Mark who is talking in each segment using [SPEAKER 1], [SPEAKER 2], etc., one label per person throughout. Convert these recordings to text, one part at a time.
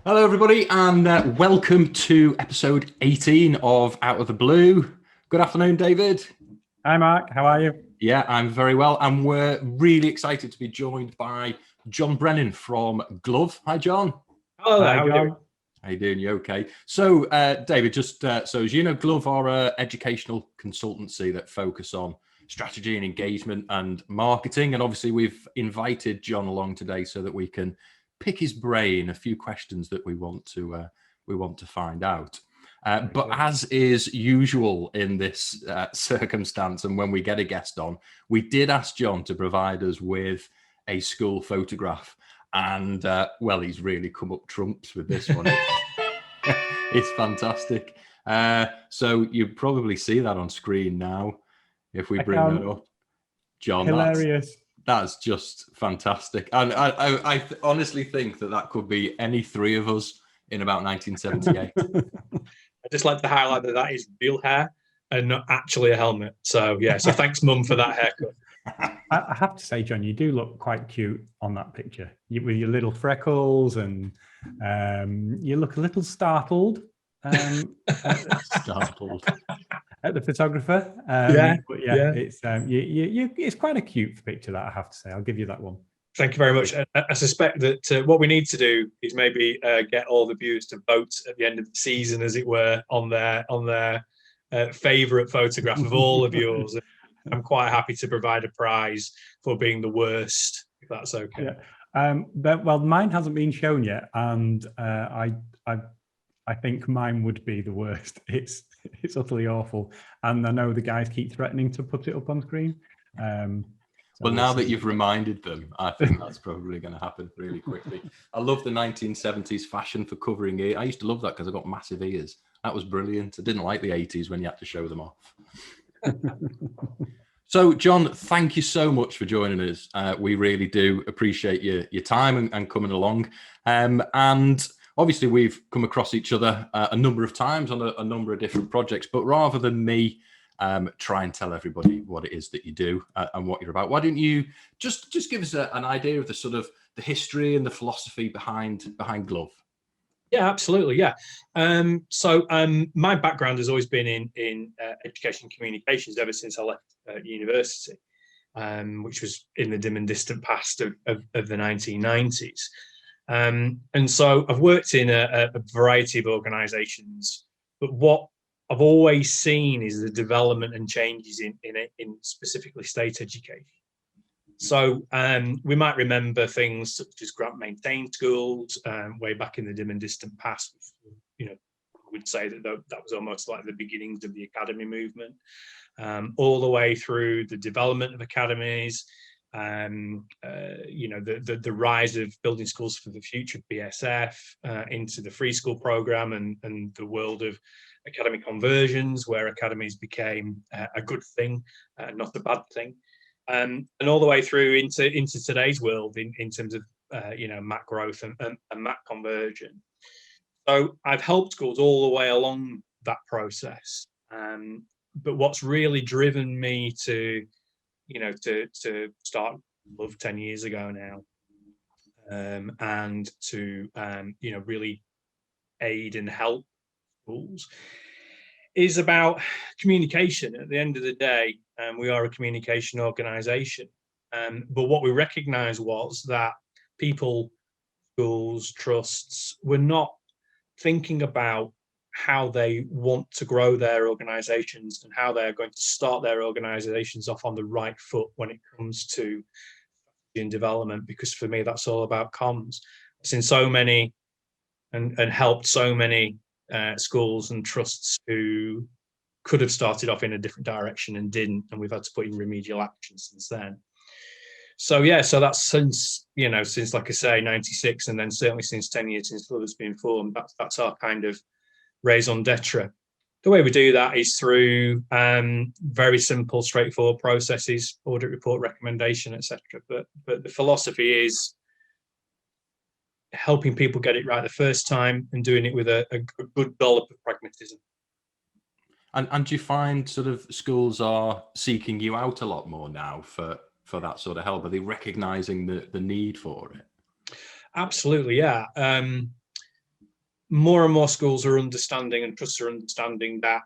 [SPEAKER 1] Hello, everybody, and welcome to episode 18 of Out of the Blue. Good afternoon, David.
[SPEAKER 2] Hi, Mark. How are you?
[SPEAKER 1] Yeah, I'm very well, and we're really excited to be joined by John Brennan from Glove. Hi, John.
[SPEAKER 3] Hello there.
[SPEAKER 2] Hi,
[SPEAKER 3] How are you doing?
[SPEAKER 2] John.
[SPEAKER 1] How you doing? You okay? So, David, just so as you know, Glove are an educational consultancy that focus on strategy and engagement and marketing. And obviously, we've invited John along today so that we can pick his brain a few questions that we want to find out. But as is usual in this circumstance, and when we get a guest on, we did ask John to provide us with a school photograph. And well, he's really come up trumps with this one. It's fantastic. So you probably see that on screen now if we bring that up. John,
[SPEAKER 2] hilarious.
[SPEAKER 1] That's just fantastic. And I honestly think that could be any three of us in about 1978.
[SPEAKER 3] I'd just like to highlight that is real hair and not actually a helmet. So, yeah, so thanks, Mum, for that haircut.
[SPEAKER 2] I have to say, John, you do look quite cute on that picture with your little freckles, and you look a little startled.
[SPEAKER 1] Startled
[SPEAKER 2] at the photographer. It's quite a cute picture, that I have to say. I'll give you that one.
[SPEAKER 3] Thank you very much. I suspect that what we need to do is maybe get all the viewers to vote at the end of the season, as it were, on their favourite photograph of all of yours. I'm quite happy to provide a prize for being the worst, if that's okay.
[SPEAKER 2] Yeah. Well, mine hasn't been shown yet, and I think mine would be the worst. It's utterly awful, and I know the guys keep threatening to put it up on screen.
[SPEAKER 1] Well, now that you've reminded them, I think that's probably going to happen really quickly. I love the 1970s fashion for covering ears. I used to love that because I got massive ears. That was brilliant. I didn't like the 80s when you had to show them off. So, John, thank you so much for joining us. We really do appreciate your time and coming along. And obviously, we've come across each other a number of times on a number of different projects. But rather than me try and tell everybody what it is that you do and what you're about, why don't you just give us an idea of the sort of the history and the philosophy behind Glove?
[SPEAKER 3] Yeah, absolutely. Yeah. So my background has always been in education communications ever since I left university, which was in the dim and distant past of the 1990s. And so I've worked in a variety of organisations, but what I've always seen is the development and changes in specifically state education. So we might remember things such as grant-maintained schools way back in the dim and distant past. You know, I would say that was almost like the beginnings of the academy movement, all the way through the development of academies. The rise of building schools for the future, BSF, into the free school program and the world of academy conversions, where academies became a good thing, not a bad thing. And all the way through into today's world in terms of MAC growth and MAC conversion. So I've helped schools all the way along that process. But what's really driven me to start Glove 10 years ago now, and to really aid and help schools, is about communication. At the end of the day, we are a communication organisation. But what we recognised was that people, schools, trusts were not thinking about how they want to grow their organisations and how they're going to start their organisations off on the right foot when it comes to in development. Because for me, that's all about comms. I've seen so many and helped so many schools and trusts who could have started off in a different direction and didn't, and we've had to put in remedial action since then. So that's since like I say, 96, and then certainly since 10 years since Glove has been formed. That's our kind of raison d'etre. The way we do that is through very simple, straightforward processes, audit report, recommendation, etc. But the philosophy is helping people get it right the first time and doing it with a good dollop of pragmatism.
[SPEAKER 1] And do you find sort of schools are seeking you out a lot more now for that sort of help? Are they recognising the need for it?
[SPEAKER 3] Absolutely, yeah. more and more schools are understanding, and trusts are understanding, that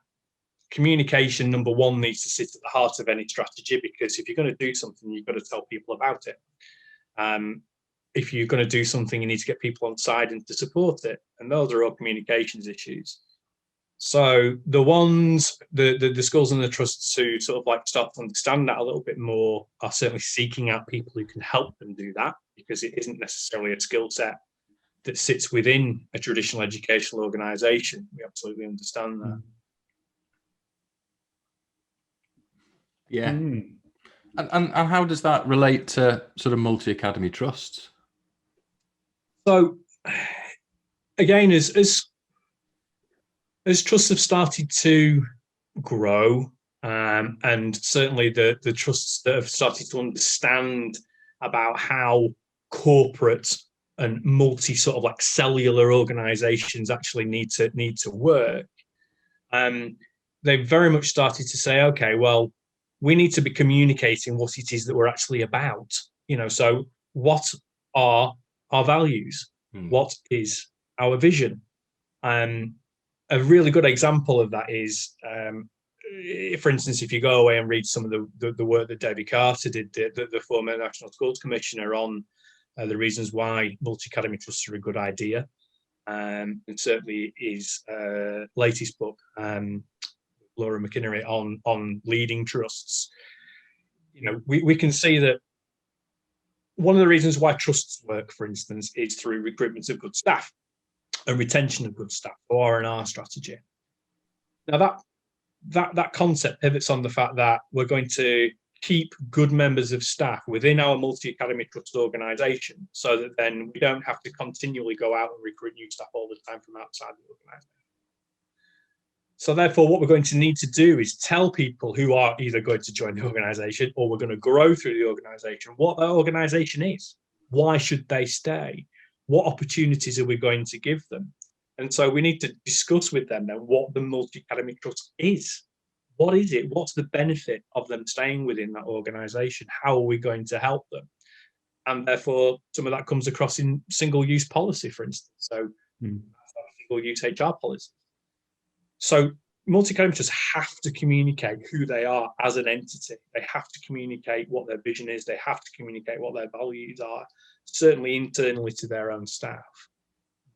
[SPEAKER 3] communication, number one, needs to sit at the heart of any strategy, because if you're going to do something, you've got to tell people about it. If you're going to do something, you need to get people on side and to support it, and those are all communications issues. So the schools and the trusts who sort of like start to understand that a little bit more are certainly seeking out people who can help them do that, because it isn't necessarily a skill set that sits within a traditional educational organisation. We absolutely understand that.
[SPEAKER 1] Yeah. And how does that relate to sort of multi-academy trusts?
[SPEAKER 3] So again, as trusts have started to grow, and certainly the trusts that have started to understand about how corporate and multi sort of like cellular organizations actually need to work, they've very much started to say, okay, well, we need to be communicating what it is that we're actually about. So what are our values? What is our vision? A really good example of that is, for instance, if you go away and read some of the work that Debbie Carter did, the former National Schools Commissioner, on the reasons why multi-academy trusts are a good idea, and certainly his latest book, Laura McInnery, on leading trusts, we can see that one of the reasons why trusts work, for instance, is through recruitment of good staff and retention of good staff, or R&R strategy. Now that concept pivots on the fact that we're going to keep good members of staff within our multi-academy trust organisation, so that then we don't have to continually go out and recruit new staff all the time from outside the organisation. So therefore, what we're going to need to do is tell people who are either going to join the organisation or we're going to grow through the organisation what that organisation is. Why should they stay? What opportunities are we going to give them? And so we need to discuss with them then what the multi-academy trust is. What is it? What's the benefit of them staying within that organisation? How are we going to help them? And therefore, some of that comes across in single-use policy, for instance. So single-use HR policy. So multi-academy trusts have to communicate who they are as an entity. They have to communicate what their vision is. They have to communicate what their values are, certainly internally to their own staff.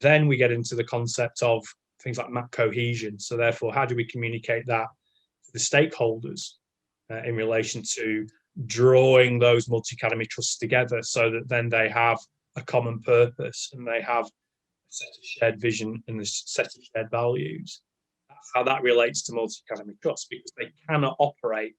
[SPEAKER 3] Then we get into the concept of things like MAP cohesion. So therefore, how do we communicate that to the stakeholders in relation to drawing those multi-academy trusts together, so that then they have a common purpose and they have a set of shared vision and a set of shared values? That's how that relates to multi-academy trusts, because they cannot operate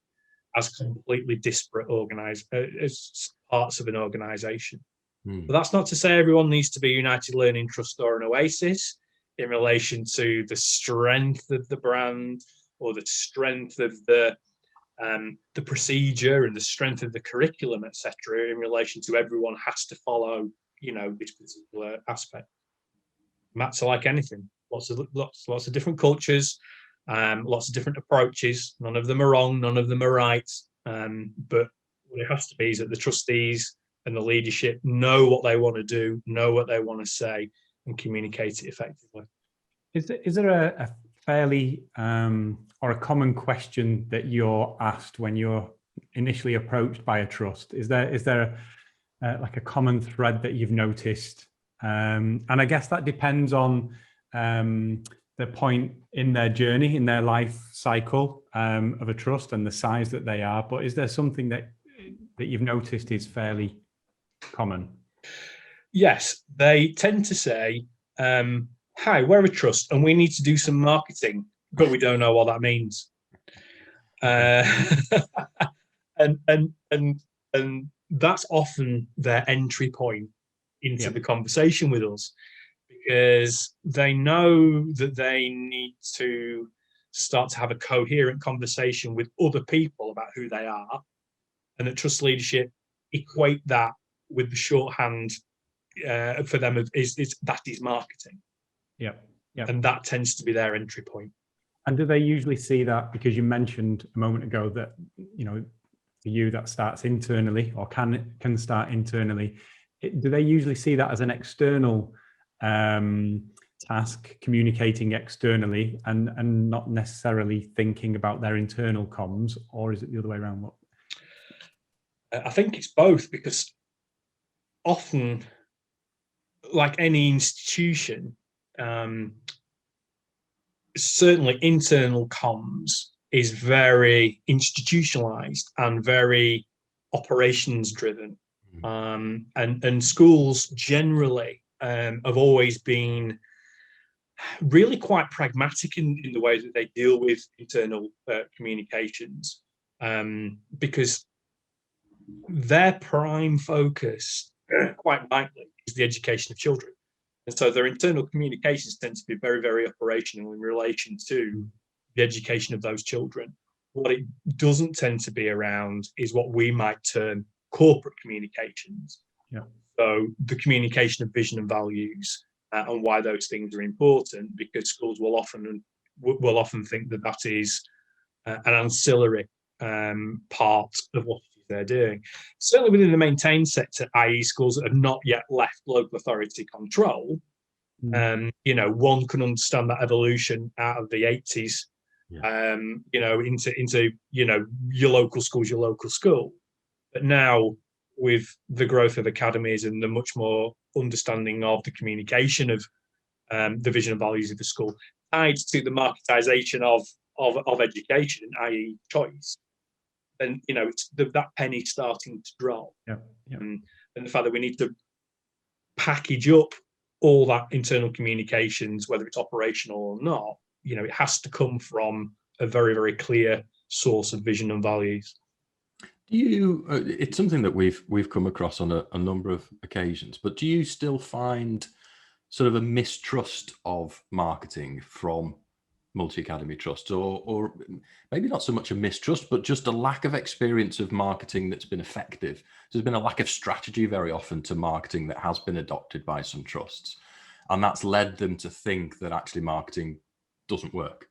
[SPEAKER 3] as completely disparate as parts of an organisation. But that's not to say everyone needs to be United Learning Trust or an Oasis in relation to the strength of the brand, or the strength of the procedure and the strength of the curriculum, etc., in relation to everyone has to follow, this particular aspect. MAPs are like anything. Lots of different cultures, lots of different approaches. None of them are wrong. None of them are right. But what it has to be is that the trustees and the leadership know what they want to do, know what they want to say, and communicate it effectively.
[SPEAKER 2] Is there a fairly or a common question that you're asked when you're initially approached by a trust? Is there like a common thread that you've noticed? And I guess that depends on the point in their journey, in their life cycle of a trust and the size that they are. But is there something that you've noticed is fairly common?
[SPEAKER 3] Yes, they tend to say, hi, we're a trust and we need to do some marketing, but we don't know what that means. And that's often their entry point into the conversation with us, because they know that they need to start to have a coherent conversation with other people about who they are, and that trust leadership equate that with the shorthand for them is marketing.
[SPEAKER 2] Yeah.
[SPEAKER 3] And that tends to be their entry point.
[SPEAKER 2] And do they usually see that, because you mentioned a moment ago that, for you that starts internally, or can start internally, do they usually see that as an external task, communicating externally and not necessarily thinking about their internal comms, or is it the other way around? What?
[SPEAKER 3] I think it's both, because often, like any institution, certainly internal comms is very institutionalized and very operations driven. And schools generally have always been really quite pragmatic in the way that they deal with internal communications, because their prime focus, quite rightly, is the education of children. And so their internal communications tend to be very, very operational in relation to the education of those children. What it doesn't tend to be around is what we might term corporate communications.
[SPEAKER 2] Yeah.
[SPEAKER 3] So the communication of vision and values, and why those things are important, because schools will often think that that is an ancillary part of what they're doing. Certainly within the maintained sector, i.e. schools that have not yet left local authority control, one can understand that evolution out of the 80s, into your local school. But now, with the growth of academies and the much more understanding of the communication of the vision and values of the school, tied to the marketization of education, i.e. choice, and it's that penny starting to drop. And the fact that we need to package up all that internal communications, whether it's operational or not, it has to come from a very, very clear source of vision and values.
[SPEAKER 1] It's something that we've come across on a number of occasions, but do you still find sort of a mistrust of marketing from multi-academy trusts, or maybe not so much a mistrust, but just a lack of experience of marketing that's been effective? There's been a lack of strategy very often to marketing that has been adopted by some trusts, and that's led them to think that actually marketing doesn't work.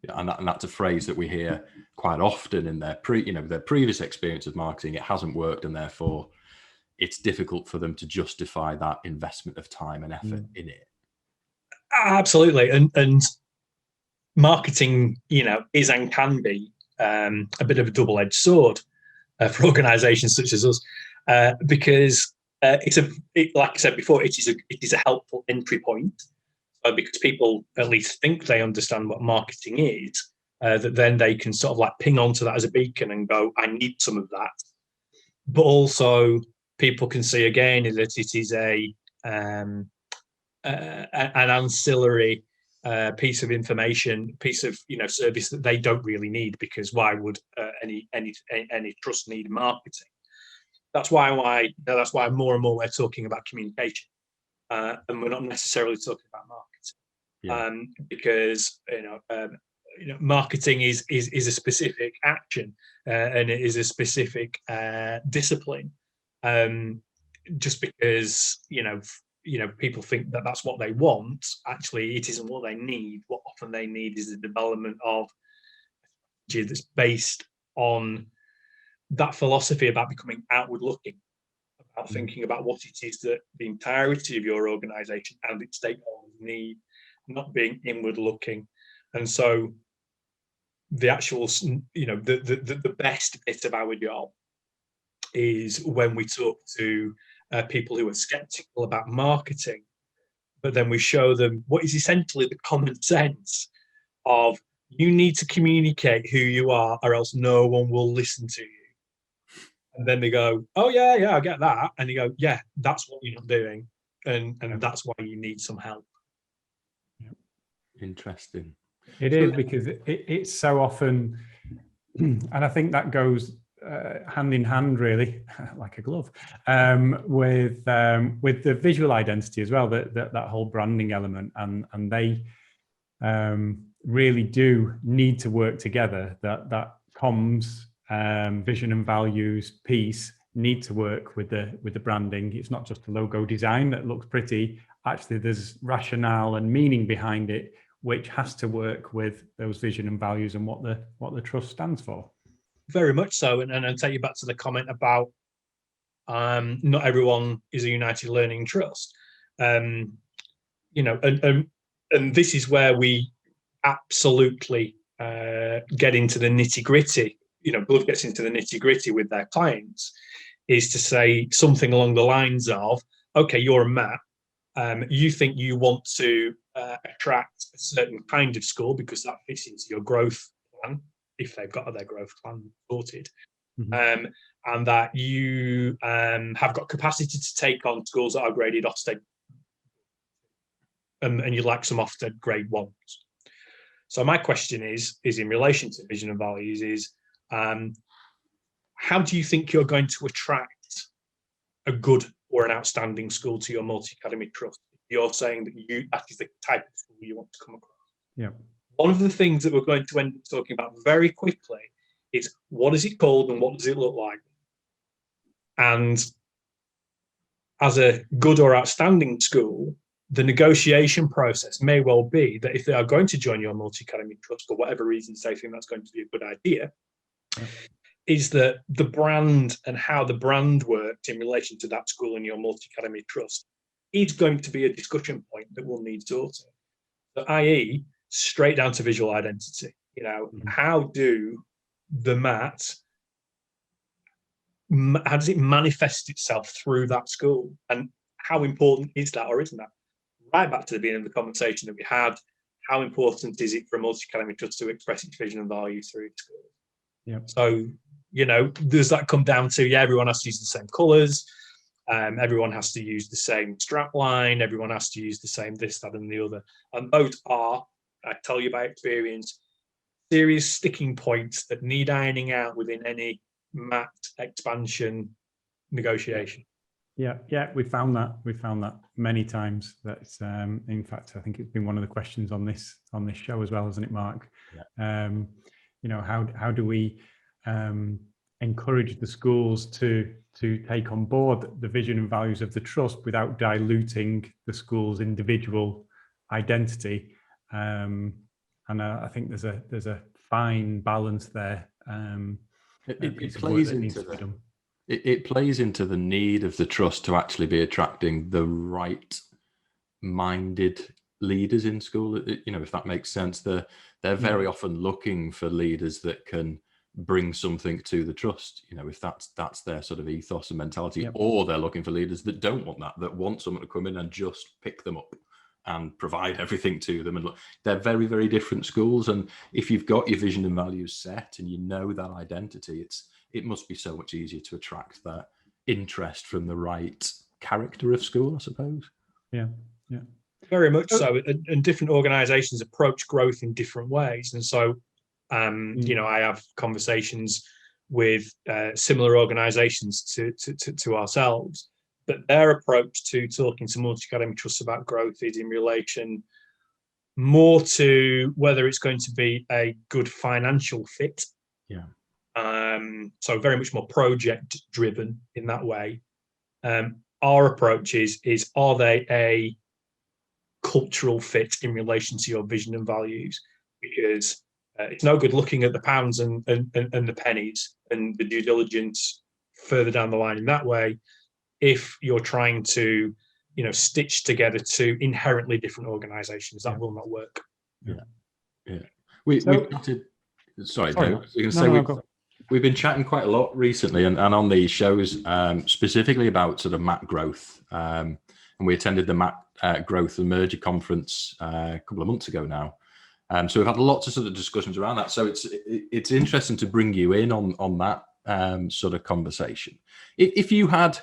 [SPEAKER 1] And that's a phrase that we hear quite often in their previous experience of marketing. It hasn't worked, and therefore it's difficult for them to justify that investment of time and effort in it.
[SPEAKER 3] Absolutely, and marketing, is and can be a bit of a double-edged sword for organisations such as us, because like I said before, it is a helpful entry point, because people at least think they understand what marketing is, that then they can sort of like ping onto that as a beacon and go, I need some of that. But also people can see again that it is an ancillary piece of information, piece of service that they don't really need, because why would any trust need marketing? That's why more and more we're talking about communication, and we're not necessarily talking about marketing, because marketing is a specific action, and it is a specific discipline. Just because people think that that's what they want, actually it isn't what they need. What often they need is the development of that's based on that philosophy about becoming outward looking, about thinking about what it is that the entirety of your organization and its stakeholders need, not being inward looking. And so the actual the best bit of our job is when we talk to people who are skeptical about marketing, but then we show them what is essentially the common sense of, you need to communicate who you are or else no one will listen to you. And then they go, oh yeah, I get that. And you go, yeah, that's what you're not doing. And that's why you need some help.
[SPEAKER 1] Interesting.
[SPEAKER 2] It is, because it's so often, and I think that goes hand in hand, really, like a glove, with the visual identity as well. That whole branding element, and they really do need to work together. That comms, vision and values piece need to work with the branding. It's not just a logo design that looks pretty. Actually, there's rationale and meaning behind it, which has to work with those vision and values and what the trust stands for.
[SPEAKER 3] Very much so, and I'll take you back to the comment about not everyone is a United Learning Trust. And and this is where we absolutely get into the nitty gritty. Glove gets into the nitty gritty with their clients, is to say something along the lines of, okay, you're a Matt. You think you want to attract a certain kind of school because that fits into your growth plan, if they've got their growth plan sorted.
[SPEAKER 2] Mhm.
[SPEAKER 3] And that you have got capacity to take on schools that are graded Ofsted, and you'd like some Ofsted grade ones. So my question is in relation to vision and values is, how do you think you're going to attract a good or an outstanding school to your multi-academy trust? You're saying that is the type of school you want to come across.
[SPEAKER 2] Yeah.
[SPEAKER 3] One of the things that we're going to end up talking about very quickly is, what is it called and what does it look like? And as a good or outstanding school, the negotiation process may well be that if they are going to join your multi-academy trust for whatever reasons they think that's going to be a good idea, is that the brand and how the brand worked in relation to that school and your multi-academy trust is going to be a discussion point that will need sorting. So, i.e., straight down to visual identity. How do the MAT, how does it manifest itself through that school, and how important is that or isn't that? Right back to the beginning of the conversation that we had, how important is it for a multi-academy trust to express its vision and value through school?
[SPEAKER 2] Yeah.
[SPEAKER 3] So, does that come down to, everyone has to use the same colours, everyone has to use the same strap line, everyone has to use the same this, that, and the other. And those are, I tell you by experience, serious sticking points that need ironing out within any MAT expansion negotiation.
[SPEAKER 2] Yeah, we found that many times. That's in fact, I think it's been one of the questions on this show as well, hasn't it, Mark?
[SPEAKER 1] Yeah.
[SPEAKER 2] How do we encourage the schools to take on board the vision and values of the trust without diluting the school's individual identity? And I think there's a fine balance there.
[SPEAKER 1] It plays into it plays into the need of the trust to actually be attracting the right-minded leaders in school. If that makes sense, they're very often looking for leaders that can bring something to the trust. If that's their sort of ethos and mentality, or they're looking for leaders that don't want that want someone to come in and just pick them up and provide everything to them. And look, they're very, very different schools. And if you've got your vision and values set and you know that identity, it must be so much easier to attract that interest from the right character of school, I suppose.
[SPEAKER 2] Yeah.
[SPEAKER 3] Very much so. And different organizations approach growth in different ways. And so, I have conversations with similar organizations to ourselves, but their approach to talking to multi-academy trusts about growth is in relation more to whether it's going to be a good financial fit.
[SPEAKER 1] Yeah.
[SPEAKER 3] So very much more project driven in that way. Our approach is are they a cultural fit in relation to your vision and values? Because it's no good looking at the pounds and the pennies and the due diligence further down the line in that way if you're trying to stitch together two inherently different organizations. That will not work.
[SPEAKER 1] Sorry, Dave. I was going to say we've been chatting quite a lot recently and on these shows specifically about sort of MAT growth, and we attended the MAT growth and merger conference a couple of months ago now. So we've had lots of sort of discussions around that. So it's interesting to bring you in on that sort of conversation. If you had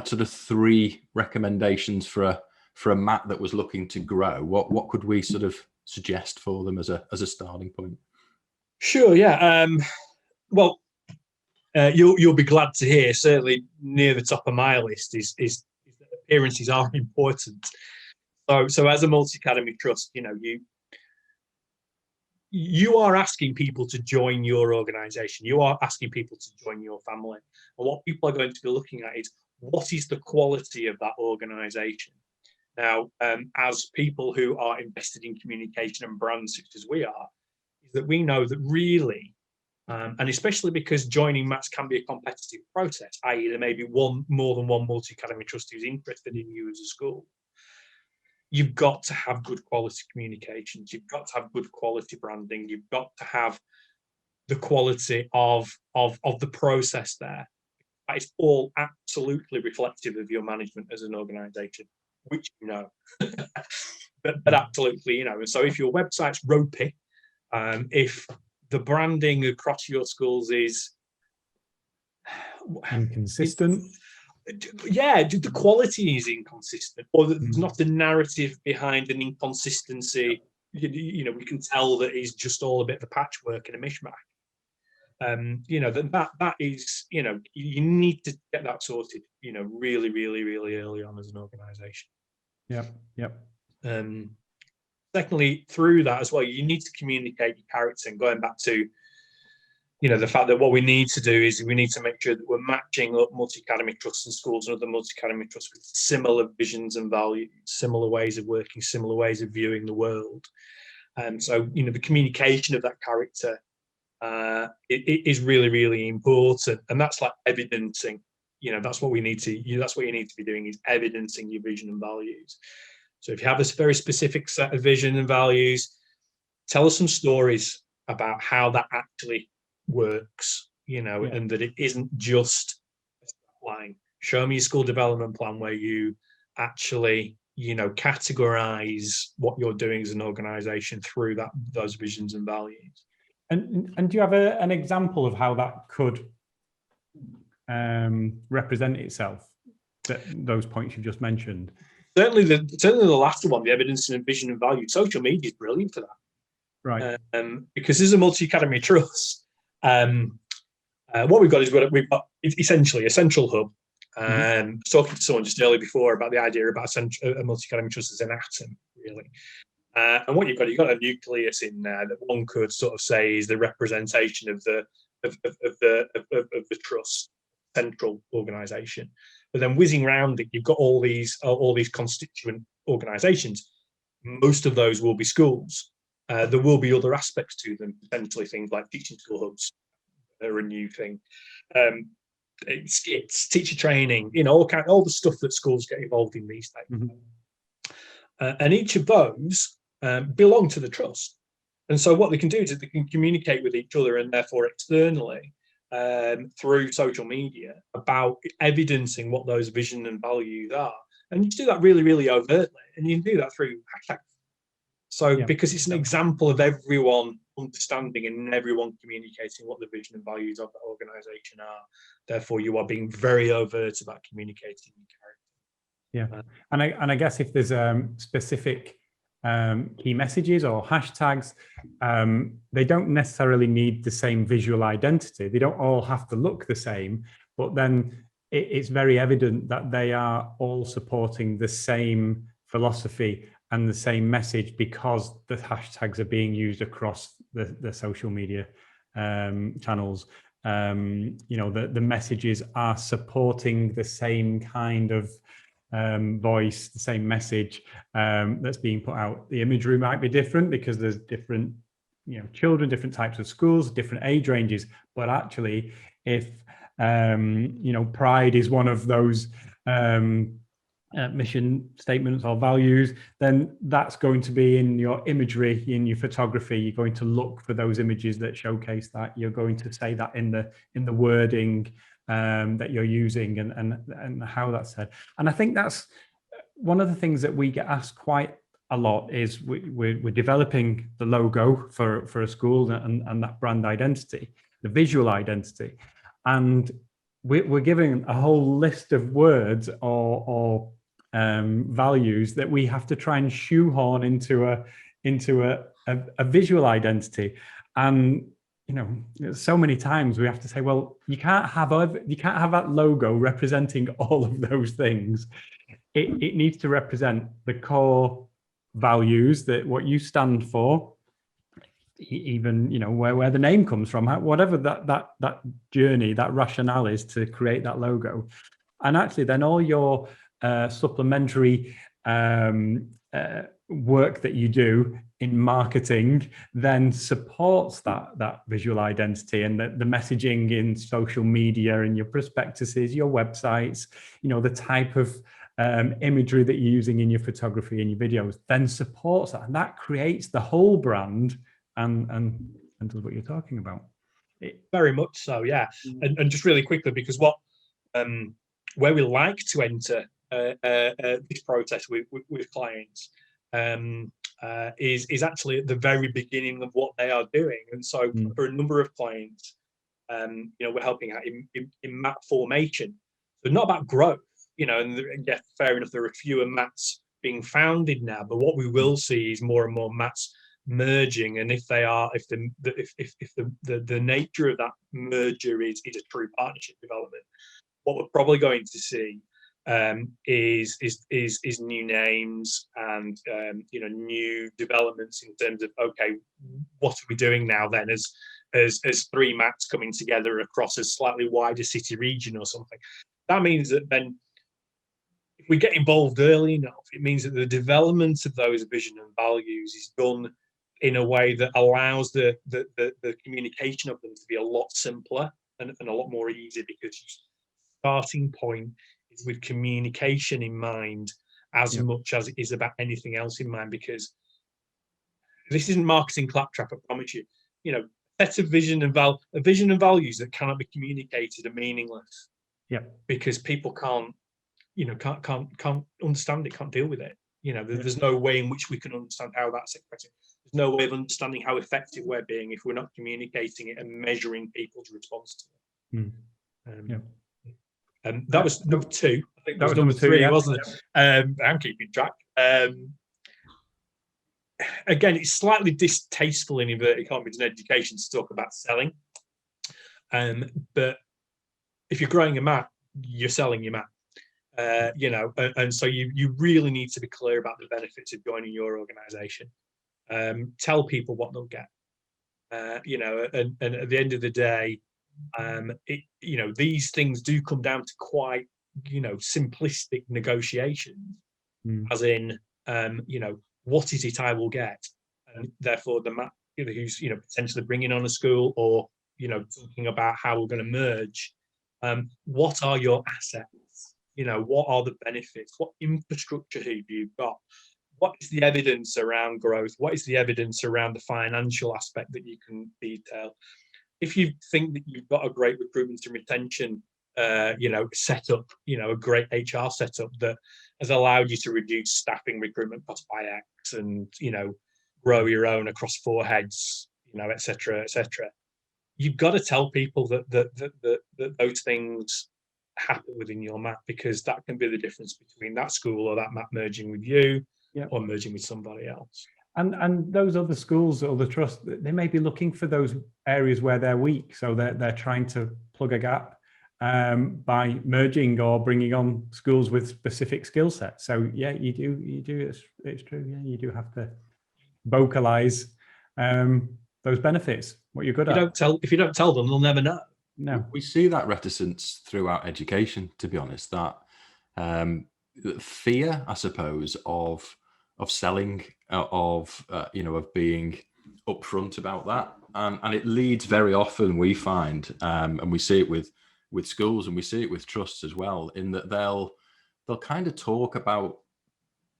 [SPEAKER 1] sort of 3 recommendations for a MAT that was looking to grow, what could we sort of suggest for them as a starting point?
[SPEAKER 3] Sure. Yeah. Well, you'll be glad to hear. Certainly near the top of my list is that appearances are important. So as a multi-academy trust, you are asking people to join your organization. You are asking people to join your family. And what people are going to be looking at is, what is the quality of that organization? Now, as people who are invested in communication and brands such as we are, is that we know that really, and especially because joining MATs can be a competitive process, i.e. there may be more than one multi-academy trust who's interested in you as a school. you've got to have good quality communications. You've got to have good quality branding. You've got to have the quality of the process there. That is all absolutely reflective of your management as an organization, which you know. but absolutely, you know. And so if your website's ropey, if the branding across your schools is
[SPEAKER 2] inconsistent,
[SPEAKER 3] the quality is inconsistent, or there's not a narrative behind an inconsistency. You know, we can tell that it's just all a bit of a patchwork and a mishmash. You know, that is, you know, you need to get that sorted, you know, really, really, really early on as an organization.
[SPEAKER 2] Yep.
[SPEAKER 3] Secondly, through that as well, you need to communicate your character. And going back to, you know, the fact that what we need to do is we need to make sure that we're matching up multi-academy trusts and schools and other multi-academy trusts with similar visions and values, similar ways of working, similar ways of viewing the world. And so, you know, the communication of that character it is really, really important. And that's like evidencing, you know, that's what you need to be doing, is evidencing your vision and values. So if you have this very specific set of vision and values, tell us some stories about how that actually works, you know, and that it isn't just a line. Show me your school development plan where you actually, you know, categorize what you're doing as an organization through those visions and values.
[SPEAKER 2] And do you have an example of how that could represent itself, those points you just mentioned?
[SPEAKER 3] Certainly the latter one, the evidence and vision and value. Social media is brilliant for that.
[SPEAKER 2] Right.
[SPEAKER 3] Because as a multi-academy trust, what we've got is we've got essentially a central hub. I was talking to someone just earlier before about the idea about a multi-academy trust as an atom, really. And what you've got a nucleus in there that one could sort of say is the representation of the trust central organisation. But then whizzing around it, you've got all these constituent organisations. Most of those will be schools. There will be other aspects to them, potentially things like teaching school hubs are a new thing. Skits, teacher training, you know, all the stuff that schools get involved in these days. And each of those belong to the trust. And so what they can do is that they can communicate with each other and therefore externally through social media about evidencing what those vision and values are. And you do that really, really overtly, and you can do that through hashtags. So because it's an example of everyone understanding and everyone communicating what the vision and values of that organisation are. Therefore, you are being very overt about communicating your character.
[SPEAKER 2] And I guess if there's specific key messages or hashtags, they don't necessarily need the same visual identity. They don't all have to look the same, but then it's very evident that they are all supporting the same philosophy and the same message because the hashtags are being used across the social media channels. You know, the messages are supporting the same kind of voice, the same message that's being put out. The imagery might be different because there's different, you know, children, different types of schools, different age ranges. But actually, if you know, pride is one of those mission statements or values, then that's going to be in your imagery, in your photography. You're going to look for those images that showcase that. You're going to say that in the wording that you're using and how that's said. And I think that's one of the things that we get asked quite a lot is we're developing the logo for a school and that brand identity, the visual identity, and we're giving a whole list of words or values that we have to try and shoehorn into a visual identity. And you know, so many times we have to say, well, you can't have that logo representing all of those things. It needs to represent the core values, that what you stand for, even, you know, where the name comes from, whatever that journey, that rationale is to create that logo. And actually then all your supplementary work that you do in marketing then supports that visual identity, and the messaging in social media and your prospectuses, your websites, you know, the type of imagery that you're using in your photography and your videos then supports that, and that creates the whole brand and does what you're talking about.
[SPEAKER 3] Very much so, yeah. And just really quickly, because where we like to enter this process with clients is actually at the very beginning of what they are doing. And so for a number of clients, we're helping out in mat formation. So not about growth, and yeah, fair enough, there are fewer mats being founded now, but what we will see is more and more mats merging. And if the nature of that merger is a true partnership development, what we're probably going to see is new names and new developments in terms of, okay, what are we doing now then as three mats coming together across a slightly wider city region or something. That means that then if we get involved early enough, it means that the development of those vision and values is done in a way that allows the communication of them to be a lot simpler and a lot more easy, because your starting point is with communication in mind as much as it is about anything else in mind. Because this isn't marketing claptrap, I promise you. Set of vision and values that cannot be communicated are meaningless. Yeah, because people can't understand it, can't deal with it. There's no way in which we can understand how that's expressing. There's no way of understanding how effective we're being if we're not communicating it and measuring people's response to it. That was number 2. I think that was number 3, wasn't it? I'm keeping track. Again, it's slightly distasteful in inverted commas in education to talk about selling. But if you're growing a mat, you're selling your mat. And so you really need to be clear about the benefits of joining your organization. Tell people what they'll get. And at the end of the day, these things do come down to quite, simplistic negotiations, as in, what is it I will get? And therefore the mat, who's, potentially bringing on a school or, talking about how we're going to merge, what are your assets? What are the benefits? What infrastructure have you got? What is the evidence around growth? What is the evidence around the financial aspect that you can detail? If you think that you've got a great recruitment and retention, setup, a great HR setup that has allowed you to reduce staffing recruitment costs by X and, grow your own across 4 heads, et cetera, you've got to tell people that those things happen within your mat, because that can be the difference between that school or that mat merging with you or merging with somebody else.
[SPEAKER 2] And those other schools or the trust, they may be looking for those areas where they're weak, so they're trying to plug a gap by merging or bringing on schools with specific skill sets. So yeah, you do. It's true. Yeah, you do have to vocalize those benefits, what you're good at.
[SPEAKER 3] If you don't tell them, they'll never know.
[SPEAKER 2] No,
[SPEAKER 1] we see that reticence throughout education. To be honest, that fear, I suppose, of selling, of being upfront about that, and it leads very often, we find, and we see it with schools and we see it with trusts as well, in that they'll kind of talk about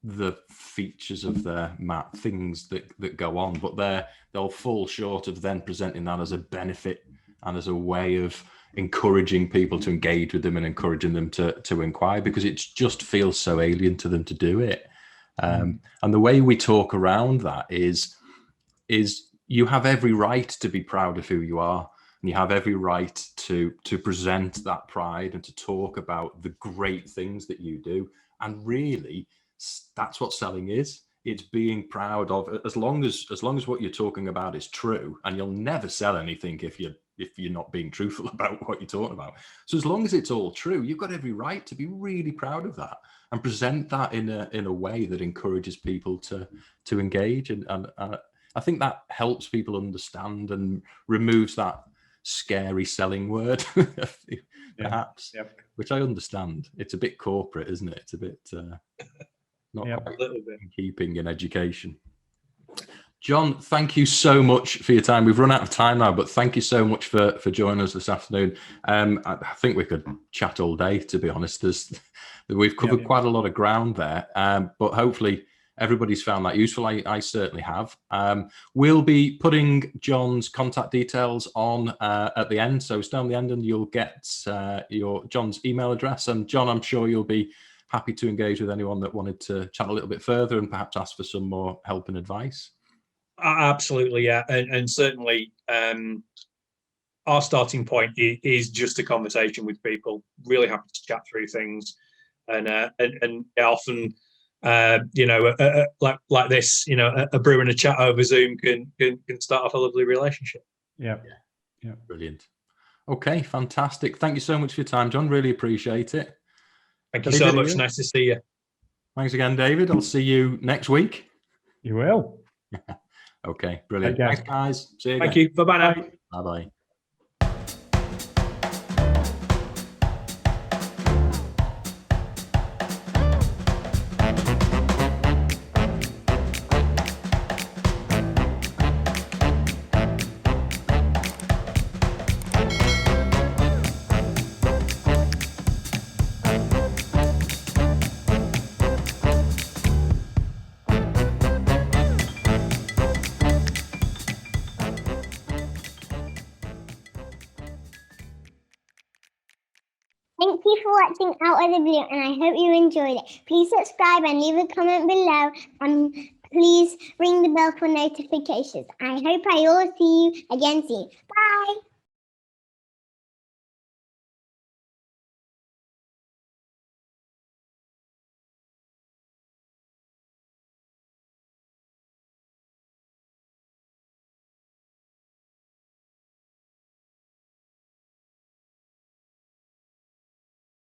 [SPEAKER 1] the features of their mat, things that go on, but they'll fall short of then presenting that as a benefit and as a way of encouraging people to engage with them and encouraging them to inquire, because it just feels so alien to them to do it. And the way we talk around that is you have every right to be proud of who you are, and you have every right to present that pride and to talk about the great things that you do. And really, that's what selling is. It's being proud of, as long as what you're talking about is true, and you'll never sell anything if you're not being truthful about what you're talking about. So as long as it's all true, you've got every right to be really proud of that and present that in a way that encourages people to engage. And I think that helps people understand and removes that scary selling word, perhaps, which I understand. It's a bit corporate, isn't it? It's a bit not quite
[SPEAKER 3] a little bit
[SPEAKER 1] in keeping in education. John, thank you so much for your time. We've run out of time now, but thank you so much for joining us this afternoon. I think we could chat all day, to be honest. We've covered quite a lot of ground there, but hopefully everybody's found that useful. I certainly have. We'll be putting John's contact details on at the end. So stay on the end and you'll get John's email address. And John, I'm sure you'll be happy to engage with anyone that wanted to chat a little bit further and perhaps ask for some more help and advice.
[SPEAKER 3] Absolutely, yeah, and certainly our starting point is just a conversation with people. Really happy to chat through things, and often, like this, a brew and a chat over Zoom can start off a lovely relationship.
[SPEAKER 2] Yeah.
[SPEAKER 1] Brilliant. Okay, fantastic. Thank you so much for your time, John. Really appreciate it.
[SPEAKER 3] Thank you so much. Nice to see you.
[SPEAKER 1] Thanks again, David. I'll see you next week.
[SPEAKER 2] You will.
[SPEAKER 1] Okay, brilliant. Thanks, guys. See you again.
[SPEAKER 3] Thank you. Bye-bye now.
[SPEAKER 1] Bye-bye.
[SPEAKER 4] Thank you for watching Out of the Blue, and I hope you enjoyed it. Please subscribe and leave a comment below, and please ring the bell for notifications. I hope I will see you again soon. Bye!